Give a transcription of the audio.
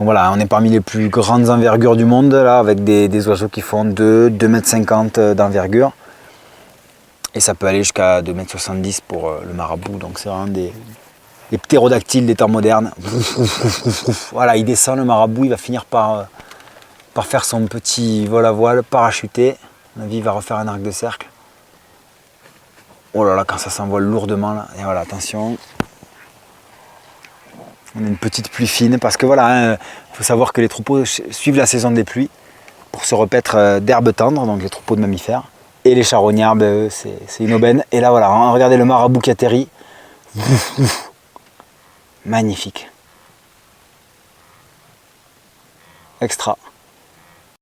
Donc voilà, on est parmi les plus grandes envergures du monde, là, avec des oiseaux qui font 2,50 m d'envergure. Et ça peut aller jusqu'à 2,70 m pour le marabout. Donc c'est vraiment des ptérodactyles des temps modernes. Voilà, il descend le marabout, il va finir par faire son petit vol à voile, parachuter. À mon avis, il va refaire un arc de cercle. Oh là là, quand ça s'envole lourdement là. Et voilà, attention. On a une petite pluie fine parce que voilà, faut savoir que les troupeaux suivent la saison des pluies pour se repaître d'herbes tendres, donc les troupeaux de mammifères. Et les charognards, ben, c'est une aubaine. Et là voilà, regardez le marabout qui atterrit. Magnifique. Extra.